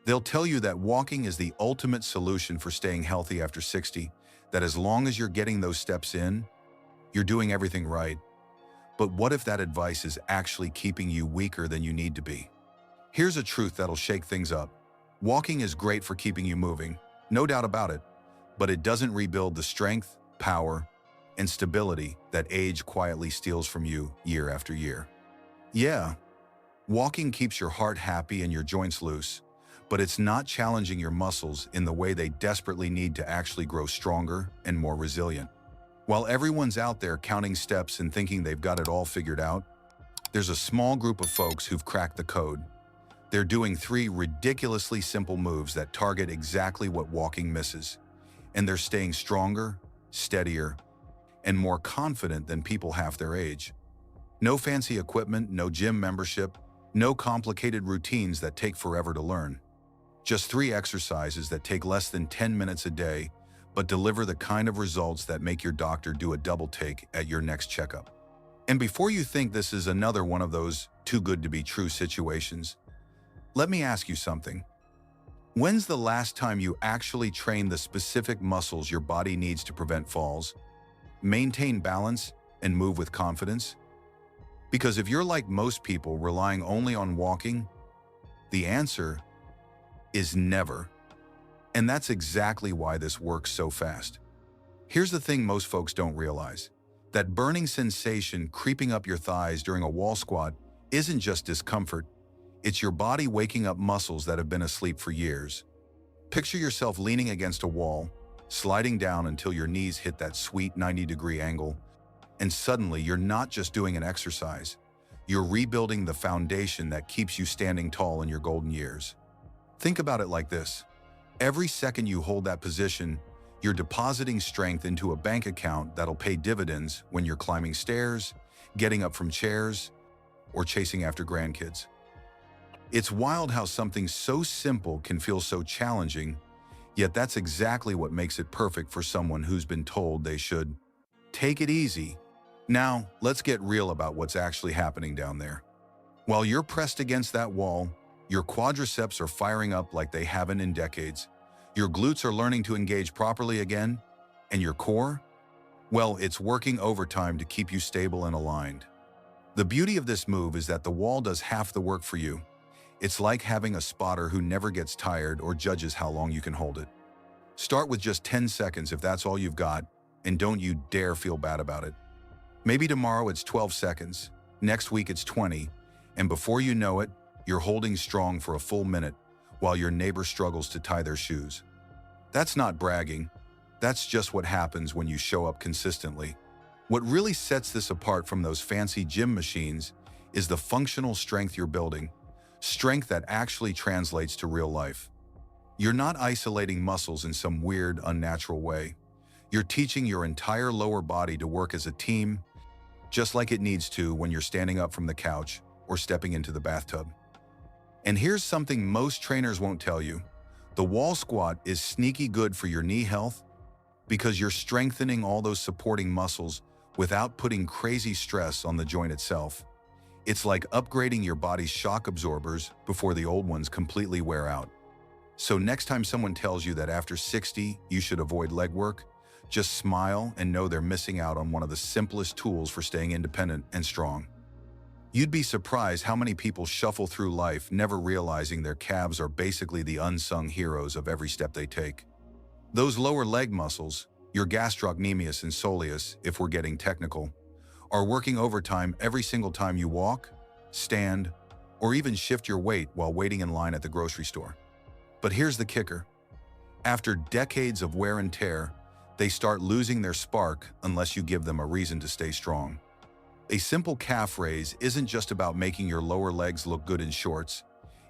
They'll tell you that walking is the ultimate solution for staying healthy after 60, that as long as you're getting those steps in, you're doing everything right. But what if that advice is actually keeping you weaker than you need to be? Here's a truth that'll shake things up. Walking is great for keeping you moving, no doubt about it, but it doesn't rebuild the strength, power, and stability that age quietly steals from you year after year. Yeah, walking keeps your heart happy and your joints loose, but it's not challenging your muscles in the way they desperately need to actually grow stronger and more resilient. While everyone's out there counting steps and thinking they've got it all figured out, there's a small group of folks who've cracked the code. They're doing 3 ridiculously simple moves that target exactly what walking misses. And they're staying stronger, steadier, and more confident than people half their age. No fancy equipment, no gym membership, no complicated routines that take forever to learn. Just 3 exercises that take less than 10 minutes a day, but deliver the kind of results that make your doctor do a double take at your next checkup. And before you think this is another one of those too good to be true situations, let me ask you something. When's the last time you actually trained the specific muscles your body needs to prevent falls, maintain balance, and move with confidence? Because if you're like most people relying only on walking, the answer is never. And that's exactly why this works so fast. Here's the thing most folks don't realize. That burning sensation creeping up your thighs during a wall squat isn't just discomfort. It's your body waking up muscles that have been asleep for years. Picture yourself leaning against a wall, sliding down until your knees hit that sweet 90-degree angle, and suddenly you're not just doing an exercise. You're rebuilding the foundation that keeps you standing tall in your golden years. Think about it like this. Every second you hold that position, you're depositing strength into a bank account that'll pay dividends when you're climbing stairs, getting up from chairs, or chasing after grandkids. It's wild how something so simple can feel so challenging, yet that's exactly what makes it perfect for someone who's been told they should take it easy. Now, let's get real about what's actually happening down there. While you're pressed against that wall, your quadriceps are firing up like they haven't in decades. Your glutes are learning to engage properly again, and your core? Well, it's working overtime to keep you stable and aligned. The beauty of this move is that the wall does half the work for you. It's like having a spotter who never gets tired or judges how long you can hold it. Start with just 10 seconds if that's all you've got, and don't you dare feel bad about it. Maybe tomorrow it's 12 seconds, next week it's 20, and before you know it, you're holding strong for a full minute while your neighbor struggles to tie their shoes. That's not bragging. That's just what happens when you show up consistently. What really sets this apart from those fancy gym machines is the functional strength you're building. Strength that actually translates to real life. You're not isolating muscles in some weird, unnatural way. You're teaching your entire lower body to work as a team, just like it needs to when you're standing up from the couch or stepping into the bathtub. And here's something most trainers won't tell you. The wall squat is sneaky good for your knee health because you're strengthening all those supporting muscles without putting crazy stress on the joint itself. It's like upgrading your body's shock absorbers before the old ones completely wear out. So next time someone tells you that after 60 you should avoid leg work, just smile and know they're missing out on one of the simplest tools for staying independent and strong. You'd be surprised how many people shuffle through life never realizing their calves are basically the unsung heroes of every step they take. Those lower leg muscles, your gastrocnemius and soleus if we're getting technical, are working overtime every single time you walk, stand, or even shift your weight while waiting in line at the grocery store. But here's the kicker. After decades of wear and tear, they start losing their spark unless you give them a reason to stay strong. A simple calf raise isn't just about making your lower legs look good in shorts.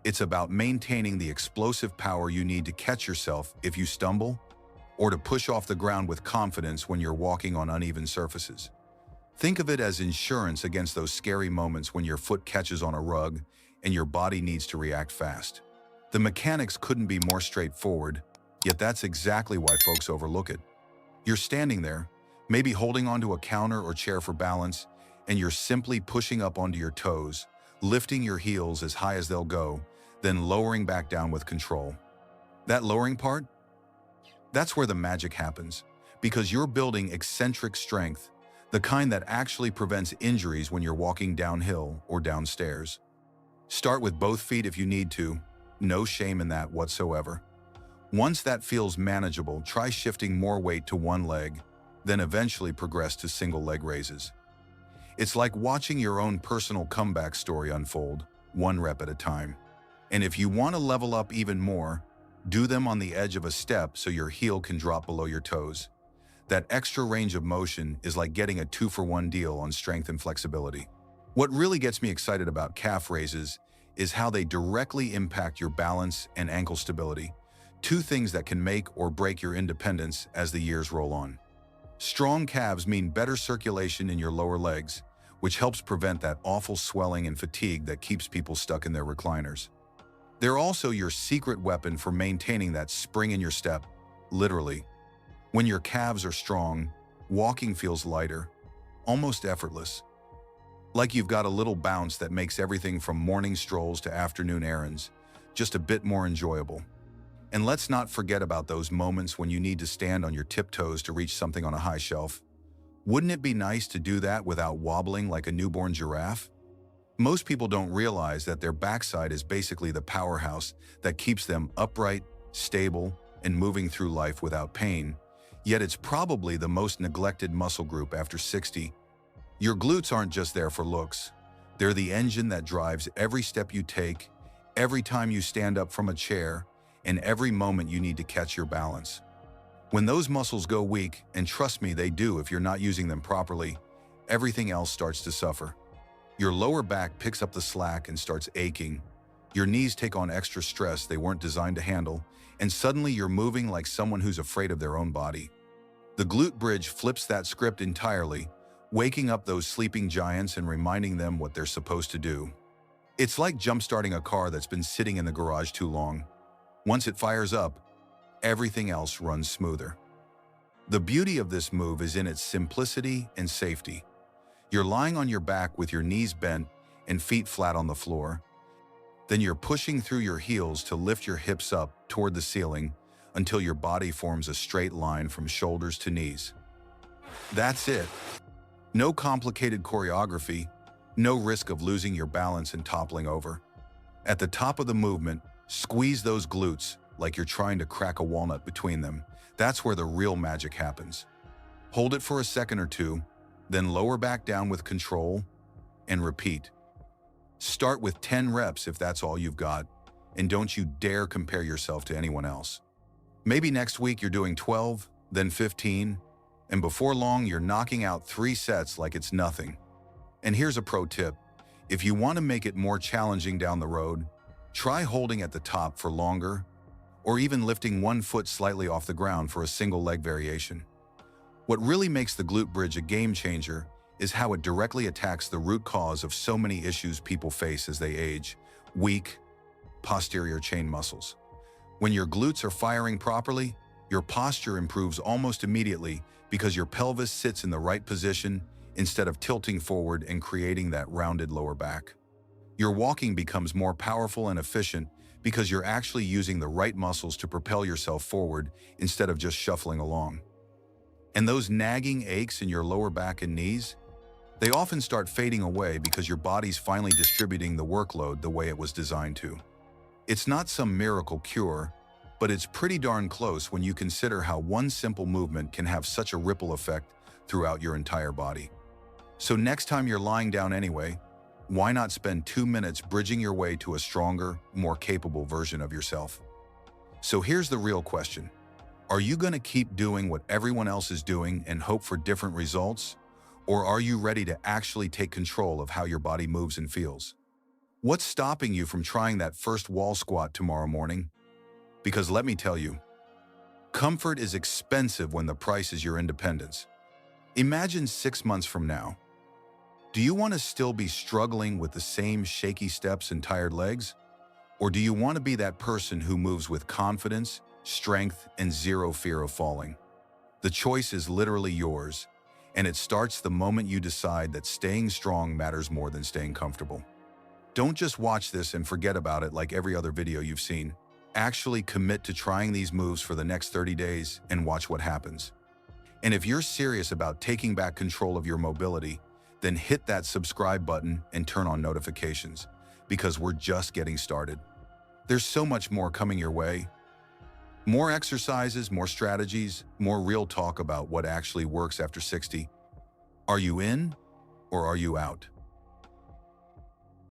It's about maintaining the explosive power you need to catch yourself if you stumble, or to push off the ground with confidence when you're walking on uneven surfaces. Think of it as insurance against those scary moments when your foot catches on a rug and your body needs to react fast. The mechanics couldn't be more straightforward, yet that's exactly why folks overlook it. You're standing there, maybe holding onto a counter or chair for balance, and you're simply pushing up onto your toes, lifting your heels as high as they'll go, then lowering back down with control. That lowering part? That's where the magic happens, because you're building eccentric strength, the kind that actually prevents injuries when you're walking downhill or downstairs. Start with both feet if you need to, no shame in that whatsoever. Once that feels manageable, try shifting more weight to one leg, then eventually progress to single leg raises. It's like watching your own personal comeback story unfold, one rep at a time. And if you want to level up even more, do them on the edge of a step so your heel can drop below your toes. That extra range of motion is like getting a 2-for-1 deal on strength and flexibility. What really gets me excited about calf raises is how they directly impact your balance and ankle stability, two things that can make or break your independence as the years roll on. Strong calves mean better circulation in your lower legs, which helps prevent that awful swelling and fatigue that keeps people stuck in their recliners. They're also your secret weapon for maintaining that spring in your step, literally. When your calves are strong, walking feels lighter, almost effortless. Like you've got a little bounce that makes everything from morning strolls to afternoon errands just a bit more enjoyable. And let's not forget about those moments when you need to stand on your tiptoes to reach something on a high shelf. Wouldn't it be nice to do that without wobbling like a newborn giraffe? Most people don't realize that their backside is basically the powerhouse that keeps them upright, stable, and moving through life without pain. Yet it's probably the most neglected muscle group after 60. Your glutes aren't just there for looks. They're the engine that drives every step you take, every time you stand up from a chair, and every moment you need to catch your balance. When those muscles go weak, and trust me, they do if you're not using them properly, everything else starts to suffer. Your lower back picks up the slack and starts aching. Your knees take on extra stress they weren't designed to handle, and suddenly you're moving like someone who's afraid of their own body. The glute bridge flips that script entirely, waking up those sleeping giants and reminding them what they're supposed to do. It's like jump-starting a car that's been sitting in the garage too long. Once it fires up, everything else runs smoother. The beauty of this move is in its simplicity and safety. You're lying on your back with your knees bent and feet flat on the floor. Then you're pushing through your heels to lift your hips up toward the ceiling until your body forms a straight line from shoulders to knees. That's it. No complicated choreography, no risk of losing your balance and toppling over. At the top of the movement, squeeze those glutes like you're trying to crack a walnut between them. That's where the real magic happens. Hold it for a second or two, then lower back down with control, and repeat. Start with 10 reps if that's all you've got, and don't you dare compare yourself to anyone else. Maybe next week you're doing 12, then 15, and before long you're knocking out 3 sets like it's nothing. And here's a pro tip. If you want to make it more challenging down the road, try holding at the top for longer, or even lifting one foot slightly off the ground for a single leg variation. What really makes the glute bridge a game changer is how it directly attacks the root cause of so many issues people face as they age: weak, posterior chain muscles. When your glutes are firing properly, your posture improves almost immediately because your pelvis sits in the right position instead of tilting forward and creating that rounded lower back. Your walking becomes more powerful and efficient because you're actually using the right muscles to propel yourself forward instead of just shuffling along. And those nagging aches in your lower back and knees, they often start fading away because your body's finally distributing the workload the way it was designed to. It's not some miracle cure, but it's pretty darn close when you consider how one simple movement can have such a ripple effect throughout your entire body. So next time you're lying down anyway, why not spend 2 minutes bridging your way to a stronger, more capable version of yourself? So here's the real question. Are you going to keep doing what everyone else is doing and hope for different results? Or are you ready to actually take control of how your body moves and feels? What's stopping you from trying that first wall squat tomorrow morning? Because let me tell you, comfort is expensive when the price is your independence. Imagine 6 months from now. Do you want to still be struggling with the same shaky steps and tired legs? Or do you want to be that person who moves with confidence, strength, and zero fear of falling? The choice is literally yours, and it starts the moment you decide that staying strong matters more than staying comfortable. Don't just watch this and forget about it like every other video you've seen. Actually commit to trying these moves for the next 30 days and watch what happens. And if you're serious about taking back control of your mobility, then hit that subscribe button and turn on notifications, because we're just getting started. There's so much more coming your way. More exercises, more strategies, more real talk about what actually works after 60. Are you in or are you out?